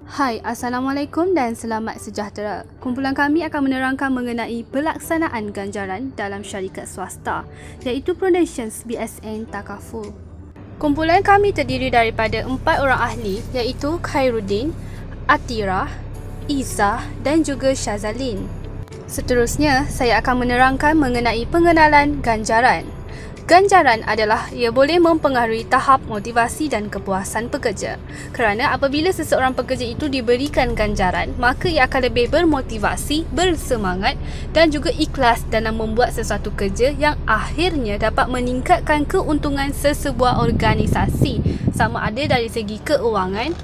Hai, Assalamualaikum dan selamat sejahtera. Kumpulan kami akan menerangkan mengenai pelaksanaan ganjaran dalam syarikat swasta, iaitu Foundations BSN Takaful. Kumpulan kami terdiri daripada 4 orang ahli, iaitu Khairuddin, Atirah, Izzah dan juga Syazalin. Seterusnya, saya akan menerangkan mengenai pengenalan ganjaran. Ganjaran adalah ia boleh mempengaruhi tahap motivasi dan kepuasan pekerja. Kerana apabila seseorang pekerja itu diberikan ganjaran, maka ia akan lebih bermotivasi, bersemangat dan juga ikhlas dalam membuat sesuatu kerja yang akhirnya dapat meningkatkan keuntungan sesebuah organisasi, sama ada dari segi keuangan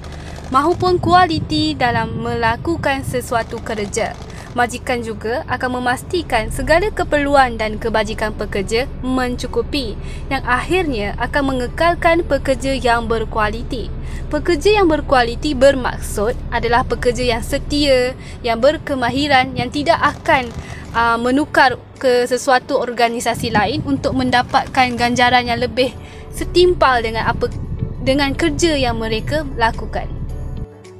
maupun kualiti dalam melakukan sesuatu kerja. Majikan juga akan memastikan segala keperluan dan kebajikan pekerja mencukupi, yang akhirnya akan mengekalkan pekerja yang berkualiti. Pekerja yang berkualiti bermaksud adalah pekerja yang setia, yang berkemahiran, yang tidak akan menukar ke sesuatu organisasi lain untuk mendapatkan ganjaran yang lebih setimpal dengan kerja yang mereka lakukan.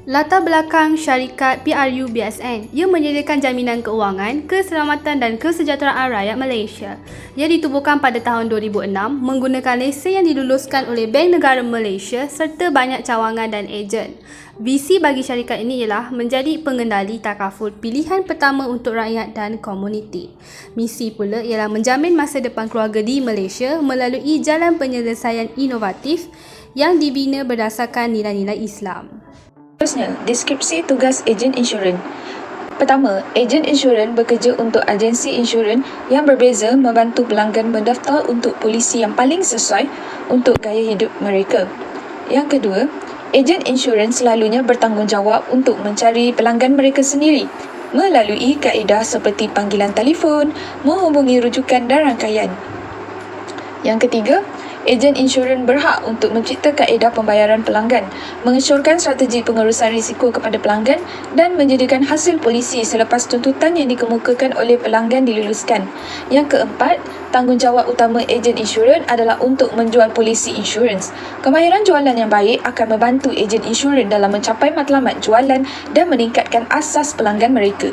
Latar belakang syarikat PRU BSN, ia menyediakan jaminan keuangan, keselamatan dan kesejahteraan rakyat Malaysia. Ia ditubuhkan pada tahun 2006 menggunakan lesen yang diluluskan oleh Bank Negara Malaysia serta banyak cawangan dan ejen. Visi bagi syarikat ini ialah menjadi pengendali takaful pilihan pertama untuk rakyat dan komuniti. Misi pula ialah menjamin masa depan keluarga di Malaysia melalui jalan penyelesaian inovatif yang dibina berdasarkan nilai-nilai Islam. Seterusnya, deskripsi tugas ejen insurans. Pertama, ejen insurans bekerja untuk agensi insurans yang berbeza membantu pelanggan mendaftar untuk polisi yang paling sesuai untuk gaya hidup mereka. Yang kedua, ejen insurans selalunya bertanggungjawab untuk mencari pelanggan mereka sendiri melalui kaedah seperti panggilan telefon, menghubungi rujukan dan rangkaian. Yang ketiga, ejen insurans berhak untuk mencipta kaedah pembayaran pelanggan, mengesyorkan strategi pengurusan risiko kepada pelanggan dan menyediakan hasil polisi selepas tuntutan yang dikemukakan oleh pelanggan diluluskan. Yang keempat, tanggungjawab utama ejen insurans adalah untuk menjual polisi insurans. Kemahiran jualan yang baik akan membantu ejen insurans dalam mencapai matlamat jualan dan meningkatkan asas pelanggan mereka.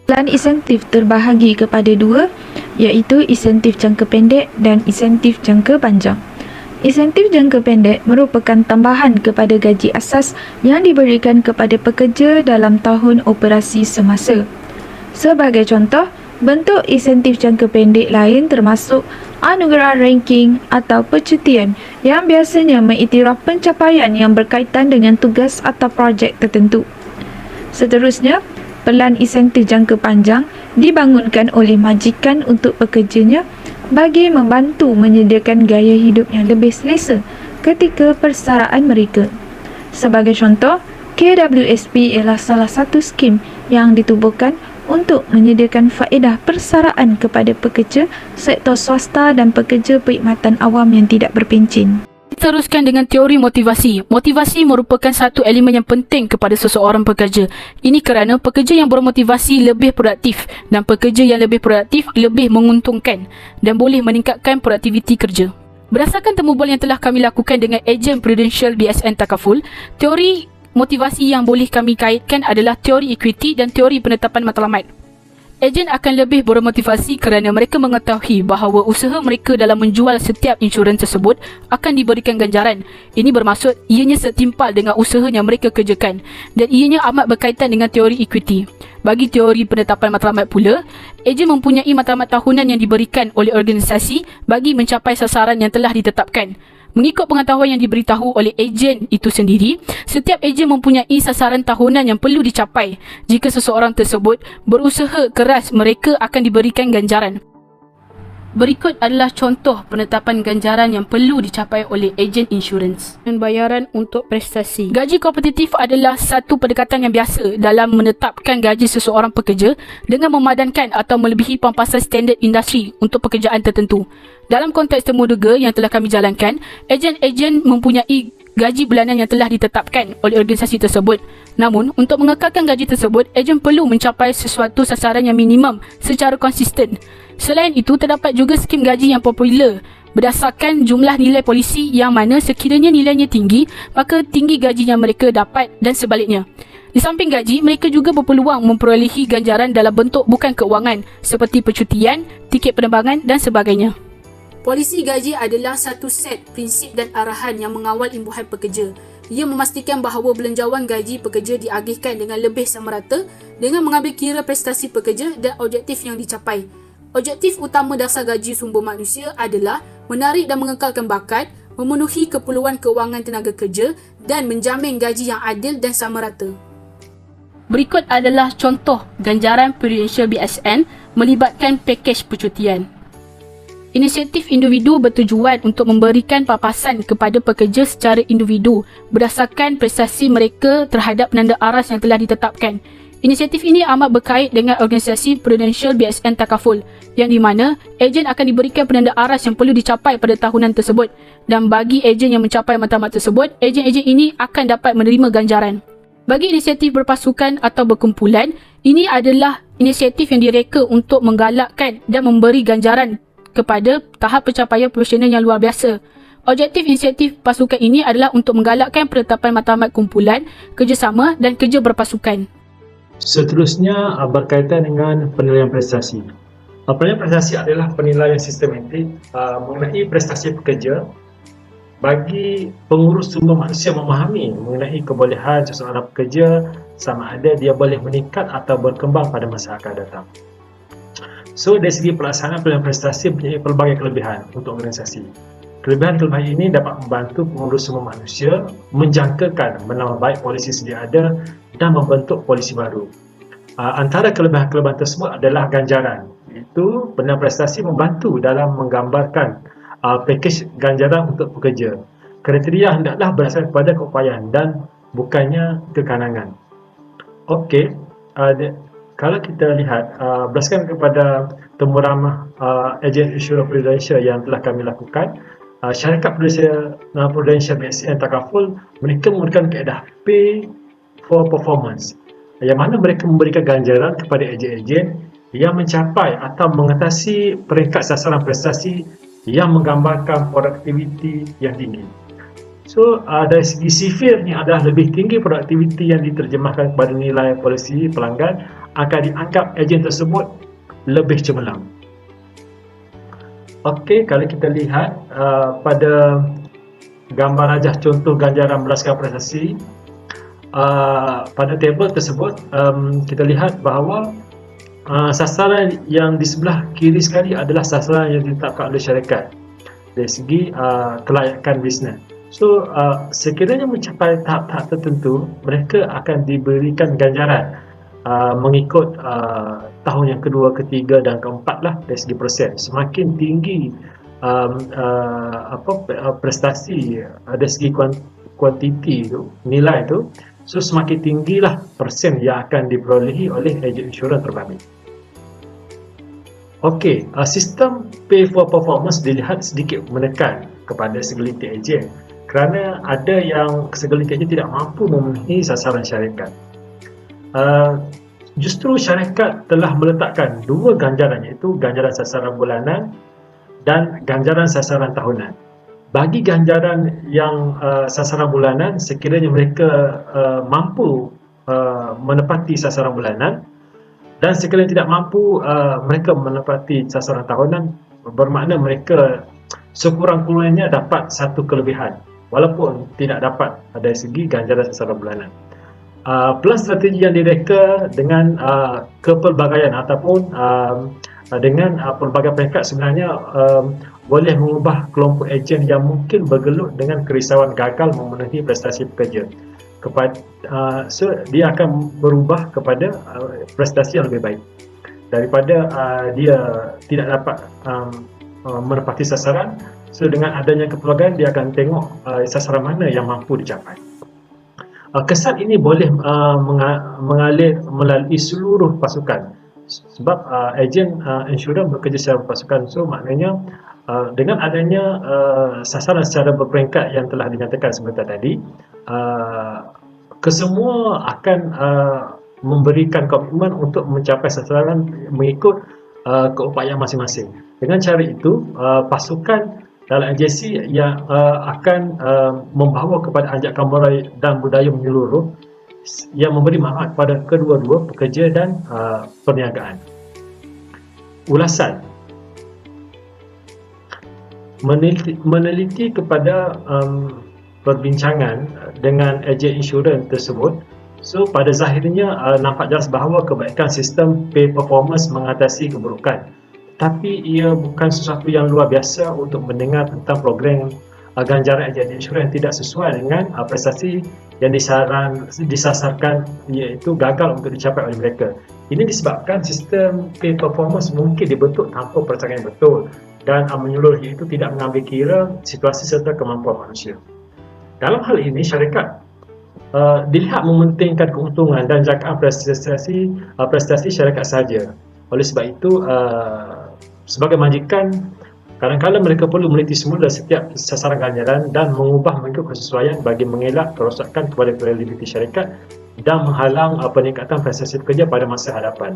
Plan insentif terbahagi kepada dua, iaitu insentif jangka pendek dan insentif jangka panjang. Insentif jangka pendek merupakan tambahan kepada gaji asas yang diberikan kepada pekerja dalam tahun operasi semasa. Sebagai contoh, bentuk insentif jangka pendek lain termasuk anugerah ranking atau percutian yang biasanya mengiktiraf pencapaian yang berkaitan dengan tugas atau projek tertentu. Seterusnya, pelan insentif jangka panjang dibangunkan oleh majikan untuk pekerjanya bagi membantu menyediakan gaya hidup yang lebih selesa ketika persaraan mereka. Sebagai contoh, KWSP ialah salah satu skim yang ditubuhkan untuk menyediakan faedah persaraan kepada pekerja sektor swasta dan pekerja perkhidmatan awam yang tidak berpencen. Teruskan dengan teori motivasi. Motivasi merupakan satu elemen yang penting kepada seseorang pekerja. Ini kerana pekerja yang bermotivasi lebih produktif dan pekerja yang lebih produktif lebih menguntungkan dan boleh meningkatkan produktiviti kerja. Berdasarkan temu bual yang telah kami lakukan dengan ejen Prudential BSN Takaful, teori motivasi yang boleh kami kaitkan adalah teori equity dan teori penetapan matlamat. Ejen akan lebih bermotivasi kerana mereka mengetahui bahawa usaha mereka dalam menjual setiap insurans tersebut akan diberikan ganjaran. Ini bermaksud ianya setimpal dengan usaha yang mereka kerjakan dan ianya amat berkaitan dengan teori equity. Bagi teori penetapan matlamat pula, ejen mempunyai matlamat tahunan yang diberikan oleh organisasi bagi mencapai sasaran yang telah ditetapkan. Mengikut pengetahuan yang diberitahu oleh ejen itu sendiri, setiap ejen mempunyai sasaran tahunan yang perlu dicapai. Jika seseorang tersebut berusaha keras, mereka akan diberikan ganjaran. Berikut adalah contoh penetapan ganjaran yang perlu dicapai oleh ejen insurans. Bayaran untuk prestasi. Gaji kompetitif adalah satu pendekatan yang biasa dalam menetapkan gaji seseorang pekerja dengan memadankan atau melebihi pampasan standard industri untuk pekerjaan tertentu. Dalam konteks temuduga yang telah kami jalankan, ejen-ejen mempunyai gaji bulanan yang telah ditetapkan oleh organisasi tersebut. Namun, untuk mengekalkan gaji tersebut, ejen perlu mencapai sesuatu sasaran yang minimum secara konsisten. Selain itu, terdapat juga skim gaji yang popular berdasarkan jumlah nilai polisi yang mana sekiranya nilainya tinggi, maka tinggi gaji yang mereka dapat dan sebaliknya. Di samping gaji, mereka juga berpeluang memperolehi ganjaran dalam bentuk bukan keuangan seperti percutian, tiket penerbangan dan sebagainya. Polisi gaji adalah satu set prinsip dan arahan yang mengawal imbuhan pekerja. Ia memastikan bahawa belanjawan gaji pekerja diagihkan dengan lebih samarata dengan mengambil kira prestasi pekerja dan objektif yang dicapai. Objektif utama dasar gaji sumber manusia adalah menarik dan mengekalkan bakat, memenuhi keperluan keuangan tenaga kerja dan menjamin gaji yang adil dan samarata. Berikut adalah contoh ganjaran Prudential BSN melibatkan pakej percutian. Inisiatif individu bertujuan untuk memberikan papasan kepada pekerja secara individu berdasarkan prestasi mereka terhadap penanda aras yang telah ditetapkan. Inisiatif ini amat berkait dengan organisasi Prudential BSN Takaful yang di mana ejen akan diberikan penanda aras yang perlu dicapai pada tahunan tersebut dan bagi ejen yang mencapai matlamat tersebut, ejen-ejen ini akan dapat menerima ganjaran. Bagi inisiatif berpasukan atau berkumpulan, ini adalah inisiatif yang direka untuk menggalakkan dan memberi ganjaran kepada tahap pencapaian profesional yang luar biasa. Objektif inisiatif pasukan ini adalah untuk menggalakkan penetapan matlamat kumpulan, kerjasama dan kerja berpasukan. Seterusnya berkaitan dengan penilaian prestasi. Penilaian prestasi adalah penilaian sistematik mengenai prestasi pekerja bagi pengurus sumber manusia memahami mengenai kebolehan seseorang pekerja sama ada dia boleh meningkat atau berkembang pada masa akan datang. So, dari segi pelaksanaan penilaian prestasi mempunyai pelbagai kelebihan untuk organisasi. Kelebihan-kelebihan ini dapat membantu pengurus sumber manusia menjangkakan menambah baik polisi sedia ada dan membentuk polisi baru. Antara kelebihan-kelebihan tersebut adalah ganjaran, iaitu penilaian prestasi membantu dalam menggambarkan pakej ganjaran untuk pekerja. Kriteria hendaklah berdasarkan kepada keupayaan dan bukannya kekanangan. Okey, kalau kita lihat berdasarkan kepada temu ramah ejen insurans Prudential yang telah kami lakukan, syarikat Prudential BSN Takaful, mereka menggunakan kaedah pay for performance yang mana mereka memberikan ganjaran kepada ejen-ejen yang mencapai atau mengatasi peringkat sasaran prestasi yang menggambarkan produktiviti yang tinggi. So, dari segi sifirnya adalah lebih tinggi produktiviti yang diterjemahkan kepada nilai polisi pelanggan akan dianggap ejen tersebut lebih cemerlang. Okey, kalau kita lihat pada gambar rajah contoh ganjaran berdasarkan prestasi, pada tabel tersebut kita lihat bahawa sasaran yang di sebelah kiri sekali adalah sasaran yang ditetapkan oleh syarikat dari segi kelayakan bisnes. So, sekiranya mencapai tahap-tahap tertentu, mereka akan diberikan ganjaran mengikut tahun yang kedua, ketiga dan keempat lah dari segi persen. Semakin tinggi prestasi dari segi kuantiti tu, nilai tu, so semakin tinggilah persen yang akan diperolehi oleh ejen insurans terbabit. Okey, sistem pay for performance dilihat sedikit menekan kepada segelintir ejen kerana ada yang segelintir ejen tidak mampu memenuhi sasaran syarikat. Justru syarikat telah meletakkan dua ganjaran, iaitu ganjaran sasaran bulanan dan ganjaran sasaran tahunan. Bagi ganjaran yang sasaran bulanan, sekiranya mereka mampu menepati sasaran bulanan dan sekiranya tidak mampu mereka menepati sasaran tahunan, bermakna mereka sekurang-kurangnya dapat satu kelebihan walaupun tidak dapat dari segi ganjaran sasaran bulanan. Plan strategi yang direka dengan kepelbagaian ataupun dengan pelbagai peringkat sebenarnya boleh mengubah kelompok ejen yang mungkin bergelut dengan kerisauan gagal memenuhi prestasi pekerja. So, dia akan berubah kepada prestasi yang lebih baik daripada dia tidak dapat menepati sasaran. So, dengan adanya kepelbagaian, dia akan tengok sasaran mana yang mampu dicapai. Kesan ini boleh mengalir melalui seluruh pasukan sebab ejen insurans bekerja secara berpasukan. So, maknanya dengan adanya sasaran secara berperingkat yang telah dinyatakan sebentar tadi, kesemua akan memberikan komitmen untuk mencapai sasaran mengikut keupayaan masing-masing. Dengan cara itu, pasukan dalam agensi yang akan membawa kepada anjakan moral dan budaya menyeluruh yang memberi manfaat pada kedua-dua pekerja dan perniagaan. Ulasan meneliti kepada perbincangan dengan ejen insurans tersebut. So pada zahirnya nampak jelas bahawa kebaikan sistem pay performance mengatasi keburukan. Tapi ia bukan sesuatu yang luar biasa untuk mendengar tentang program ganjaran ejen insurans yang tidak sesuai dengan prestasi yang disasarkan, iaitu gagal untuk dicapai oleh mereka. Ini disebabkan sistem pay performance mungkin dibentuk tanpa perancangan yang betul dan menyeluruh, iaitu tidak mengambil kira situasi serta kemampuan manusia. Dalam hal ini, syarikat dilihat mementingkan keuntungan dan jangkaan prestasi syarikat sahaja. Oleh sebab itu, sebagai majikan, kadang-kadang mereka perlu meneliti semula setiap sasaran ganjaran dan mengubah mengikut kesesuaian bagi mengelak kerosakan kepada kredibiliti syarikat dan menghalang peningkatan prestasi pekerja pada masa hadapan.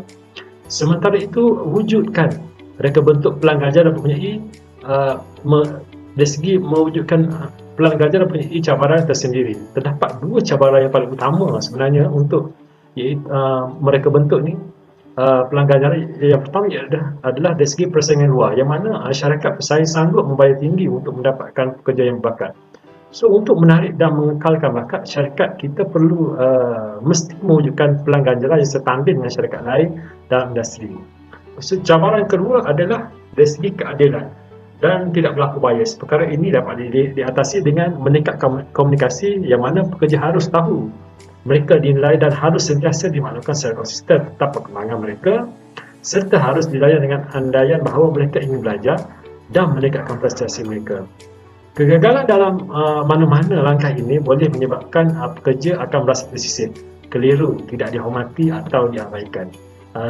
Sementara itu, wujudkan mereka bentuk pelan ganjaran mempunyai dari segi mewujudkan pelan ganjaran mempunyai cabaran tersendiri. Terdapat dua cabaran yang paling utama sebenarnya untuk mereka bentuk ni. Pelan ganjaran yang pertama adalah dari segi persaingan luar, yang mana syarikat pesaing sanggup membayar tinggi untuk mendapatkan pekerja yang berbakat. So untuk menarik dan mengekalkan bakat, syarikat kita perlu mesti mewujudkan pelan ganjaran yang setanding dengan syarikat lain dalam industri. So cabaran kedua adalah dari segi keadilan dan tidak berlaku bias. Perkara ini dapat diatasi dengan meningkatkan komunikasi, yang mana pekerja harus tahu mereka dinilai dan harus sentiasa dimaklumkan secara konsisten tentang perkembangan mereka, serta harus dilayan dengan andaian bahawa mereka ingin belajar dan meningkatkan prestasi mereka. Kegagalan dalam mana-mana langkah ini boleh menyebabkan pekerja akan merasa tersisih, keliru, tidak dihormati atau diabaikan.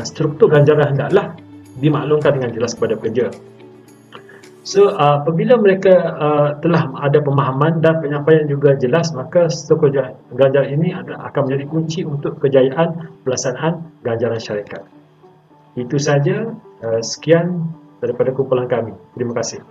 Struktur ganjaran hendaklah dimaklumkan dengan jelas kepada pekerja. So, apabila mereka telah ada pemahaman dan penyampaian juga jelas, maka struktur ganjaran ini akan menjadi kunci untuk kejayaan pelaksanaan ganjaran syarikat. Itu saja, sekian daripada kumpulan kami. Terima kasih.